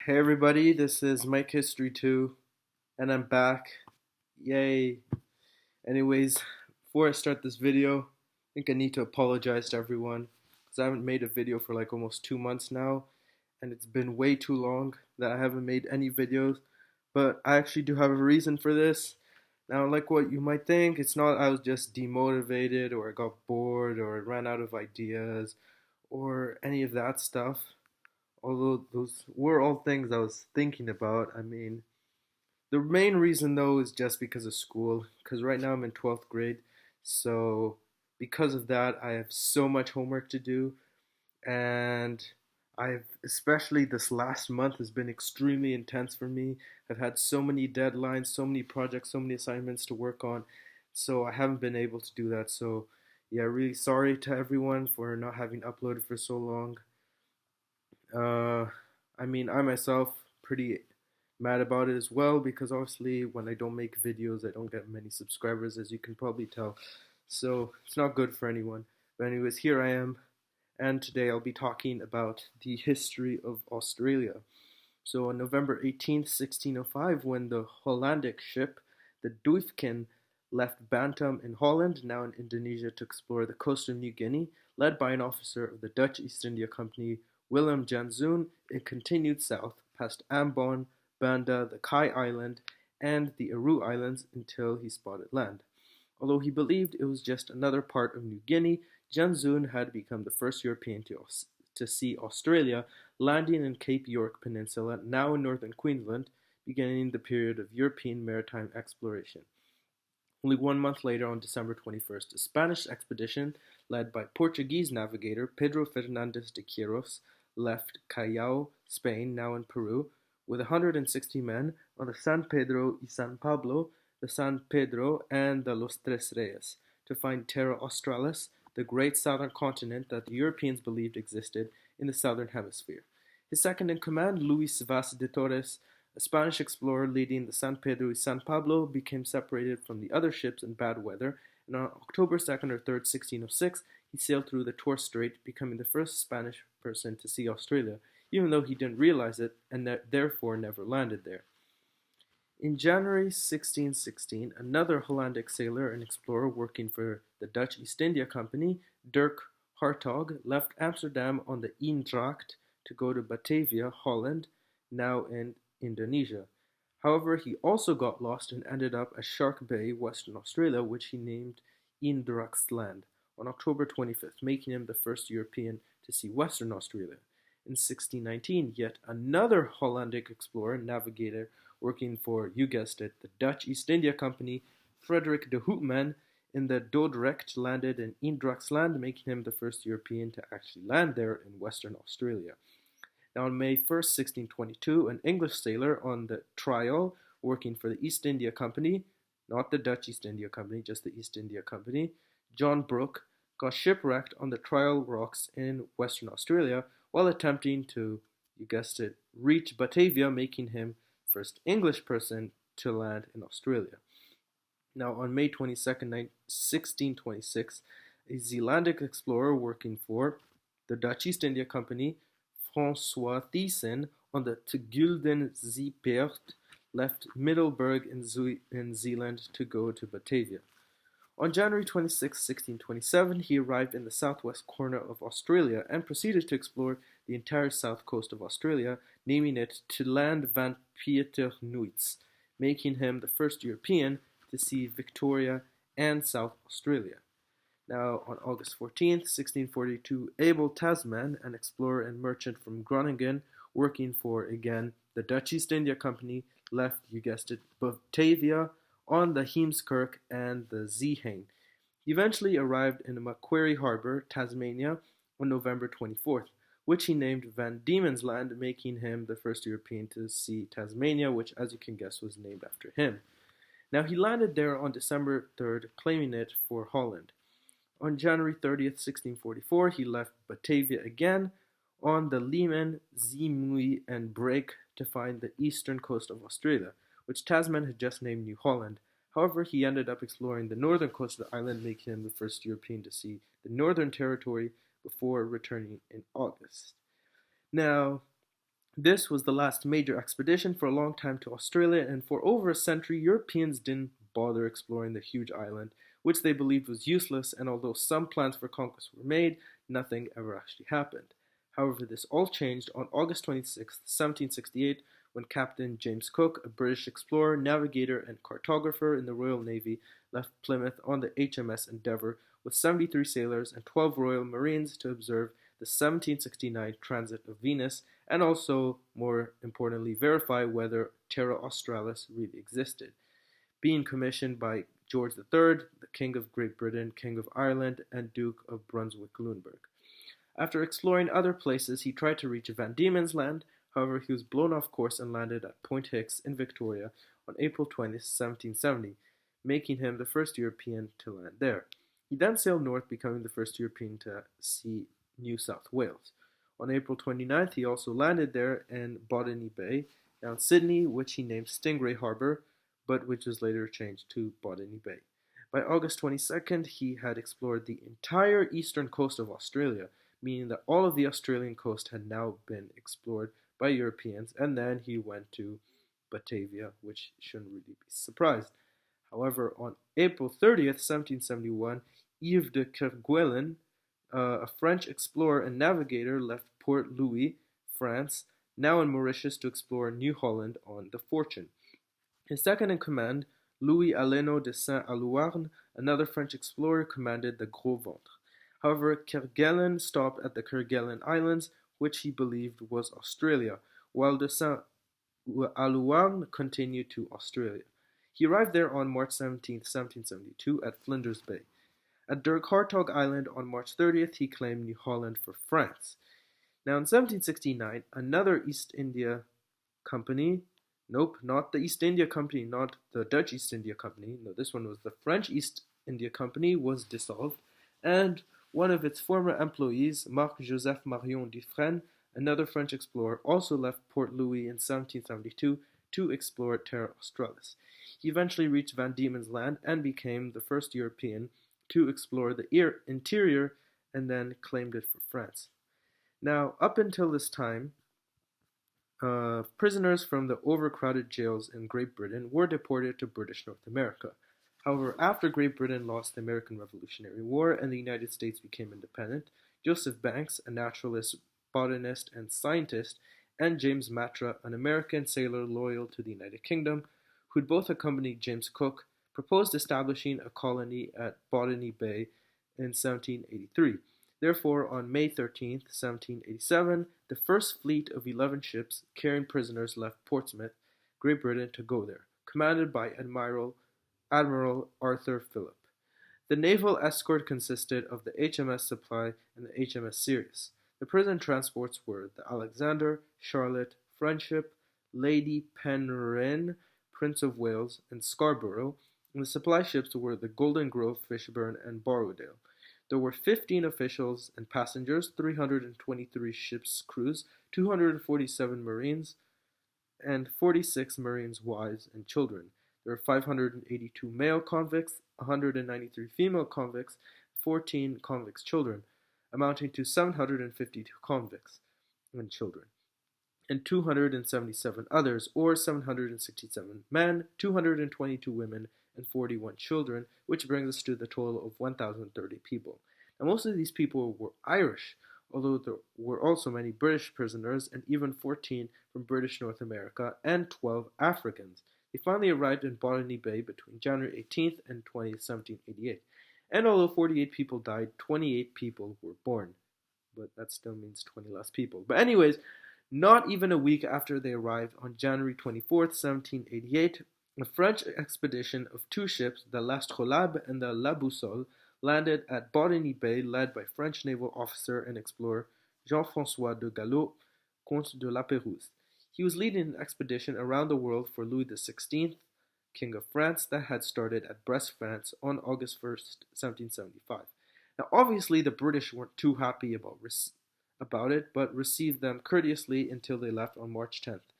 Hey everybody, this is Mike History 2, and I'm back. Yay. Anyways, before I start this video, I think I need to apologize to everyone because I haven't made a video for like almost 2 months now, and it's been way too long that I haven't made any videos, but I actually do have a reason for this. Now, like what you might think, it's not I was just demotivated or I got bored or I ran out of ideas or any of that stuff. Although those were all things I was thinking about. I mean, the main reason though is just because of school. Because right now I'm in 12th grade. So, because of that, I have so much homework to do. And especially this last month, has been extremely intense for me. I've had so many deadlines, so many projects, so many assignments to work on. So, I haven't been able to do that. So, yeah, really sorry to everyone for not having uploaded for so long. Uh, I mean, I myself pretty mad about it as well because obviously when I don't make videos, I don't get many subscribers, as you can probably tell. So it's not good for anyone. But anyways, here I am, and today I'll be talking about the history of Australia. So on November 18th, 1605, when the Hollandic ship, the Duifken, left Bantam in Holland, now in Indonesia, to explore the coast of New Guinea, led by an officer of the Dutch East India Company, Willem Janszoon, it continued south past Ambon, Banda, the Kai Island, and the Aru Islands until he spotted land. Although he believed it was just another part of New Guinea, Janszoon had become the first European to see Australia, landing in Cape York Peninsula, now in northern Queensland, beginning the period of European maritime exploration. Only 1 month later, on December 21st, a Spanish expedition led by Portuguese navigator Pedro Fernandez de Quiros left Callao, Spain, now in Peru, with 160 men on the San Pedro y San Pablo, the San Pedro, and the Los Tres Reyes to find Terra Australis, the great southern continent that the Europeans believed existed in the southern hemisphere. His second in command, Luis Vaz de Torres, a Spanish explorer leading the San Pedro y San Pablo, became separated from the other ships in bad weather, and on October 2nd or 3rd, 1606, he sailed through the Torres Strait, becoming the first Spanish person to see Australia, even though he didn't realize it and therefore never landed there. In January 1616, another Hollandic sailor and explorer working for the Dutch East India Company, Dirk Hartog, left Amsterdam on the Eendracht to go to Batavia, Holland, now in Indonesia. However, he also got lost and ended up at Shark Bay, Western Australia, which he named Eendrachtsland on October 25th, making him the first European to see Western Australia. In 1619, yet another Hollandic explorer and navigator working for, you guessed it, the Dutch East India Company, Frederick de Houtman, in the Dordrecht landed in Eendrachtsland, making him the first European to actually land there in Western Australia. Now, on May 1st, 1622, an English sailor on the Trial, working for the East India Company, not the Dutch East India Company, just the East India Company, John Brooke, got shipwrecked on the Trial Rocks in Western Australia while attempting to, you guessed it, reach Batavia, making him the first English person to land in Australia. Now, on May 22nd, 1626, a Zealandic explorer working for the Dutch East India Company, Francois Thiessen, on the Te Gulden Zeepaert, left Middelburg in Zeeland to go to Batavia. On January 26, 1627, he arrived in the southwest corner of Australia and proceeded to explore the entire south coast of Australia, naming it Toeland van Pieternoot's, making him the first European to see Victoria and South Australia. Now, on August 14th, 1642, Abel Tasman, an explorer and merchant from Groningen, working for, again, the Dutch East India Company, left, you guessed it, Batavia on the Heemskerk and the Zeehan. He eventually arrived in Macquarie Harbour, Tasmania, on November 24th, which he named Van Diemen's Land, making him the first European to see Tasmania, which, as you can guess, was named after him. Now, he landed there on December 3rd, claiming it for Holland. On January 30th, 1644, he left Batavia again on the Leman, Zeemuy, and Break to find the eastern coast of Australia, which Tasman had just named New Holland. However, he ended up exploring the northern coast of the island, making him the first European to see the Northern Territory before returning in August. Now, This was the last major expedition for a long time to Australia, and for over a century, Europeans didn't bother exploring the huge island, which they believed was useless, and although some plans for conquest were made, nothing ever actually happened. However, this all changed on August 26, 1768, when Captain James Cook, a British explorer, navigator, and cartographer in the Royal Navy, left Plymouth on the HMS Endeavour with 73 sailors and 12 Royal Marines to observe the 1769 transit of Venus, and also, more importantly, verify whether Terra Australis really existed, being commissioned by George III, the King of Great Britain, King of Ireland, and Duke of Brunswick-Luneburg. After exploring other places, he tried to reach Van Diemen's Land. However, he was blown off course and landed at Point Hicks in Victoria on April 20, 1770, making him the first European to land there. He then sailed north, becoming the first European to see New South Wales. On April 29th, he also landed there in Botany Bay, now in Sydney, which he named Stingray Harbour, but which was later changed to Botany Bay. By August 22nd, he had explored the entire eastern coast of Australia, meaning that all of the Australian coast had now been explored by Europeans, and then he went to Batavia, which shouldn't really be surprised. However, on April 30th, 1771, Yves de Kerguelen, a French explorer and navigator, left Port Louis, France, now in Mauritius, to explore New Holland on the Fortune. His second in command, Louis Aleno de Saint-Alouarn, another French explorer, commanded the Gros Ventre. However, Kerguelen stopped at the Kerguelen Islands, which he believed was Australia, while de Saint-Alouarn continued to Australia. He arrived there on March 17, 1772, at Flinders Bay. At Dirk Hartog Island on March 30th, he claimed New Holland for France. Now in 1769, another East India Company, nope, not the East India Company, not the Dutch East India Company, no, this one was the French East India Company, was dissolved, and one of its former employees, Marc-Joseph Marion Dufresne, another French explorer, also left Port Louis in 1772 to explore Terra Australis. He eventually reached Van Diemen's Land and became the first European to explore the interior, and then claimed it for France. Now, up until this time, prisoners from the overcrowded jails in Great Britain were deported to British North America. However, after Great Britain lost the American Revolutionary War and the United States became independent, Joseph Banks, a naturalist, botanist, and scientist, and James Matra, an American sailor loyal to the United Kingdom, who'd both accompanied James Cook, proposed establishing a colony at Botany Bay in 1783. Therefore, on May 13, 1787, the first fleet of 11 ships carrying prisoners left Portsmouth, Great Britain, to go there, commanded by Admiral Arthur Phillip. The naval escort consisted of the HMS Supply and the HMS Sirius. The prison transports were the Alexander, Charlotte, Friendship, Lady Penrhyn, Prince of Wales, and Scarborough, and the supply ships were the Golden Grove, Fishburne, and Borrowdale. There were 15 officials and passengers, 323 ships' crews, 247 Marines, and 46 Marines' wives and children. There were 582 male convicts, 193 female convicts, 14 convicts' children, amounting to 752 convicts and children, and 277 others, or 767 men, 222 women, and 41 children, which brings us to the total of 1,030 people. Now, most of these people were Irish, although there were also many British prisoners, and even 14 from British North America, and 12 Africans. They finally arrived in Botany Bay between January 18th and 20th, 1788. And although 48 people died, 28 people were born. But that still means 20 less people. But anyways, not even a week after they arrived on January 24th, 1788, a French expedition of two ships, the L'Astrolabe and the La Boussole, landed at Botany Bay, led by French naval officer and explorer Jean-François de Gallo, Comte de la Pérouse. He was leading an expedition around the world for Louis XVI, King of France, that had started at Brest, France on August 1st, 1775. Now, obviously, the British weren't too happy about it, but received them courteously until they left on March 10th,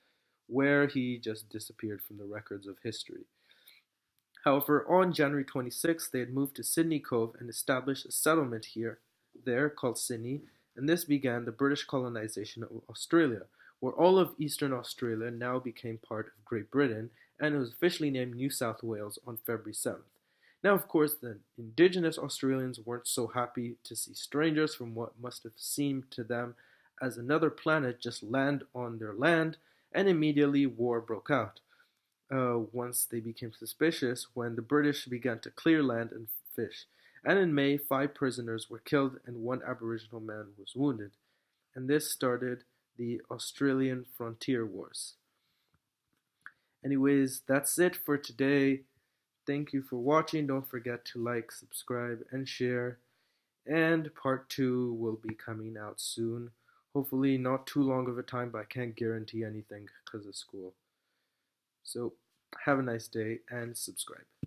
where he just disappeared from the records of history. However, on January 26th, they had moved to Sydney Cove and established a settlement there called Sydney, and this began the British colonization of Australia, where all of Eastern Australia now became part of Great Britain, and it was officially named New South Wales on February 7th. Now, of course, the indigenous Australians weren't so happy to see strangers from what must have seemed to them as another planet just land on their land, and immediately war broke out. Once they became suspicious when the British began to clear land and fish. And in May, 5 prisoners were killed and one Aboriginal man was wounded. And this started the Australian Frontier Wars. Anyways, that's it for today. Thank you for watching. Don't forget to like, subscribe, and share. And part 2 will be coming out soon. Hopefully not too long of a time, but I can't guarantee anything because of school. So have a nice day and subscribe.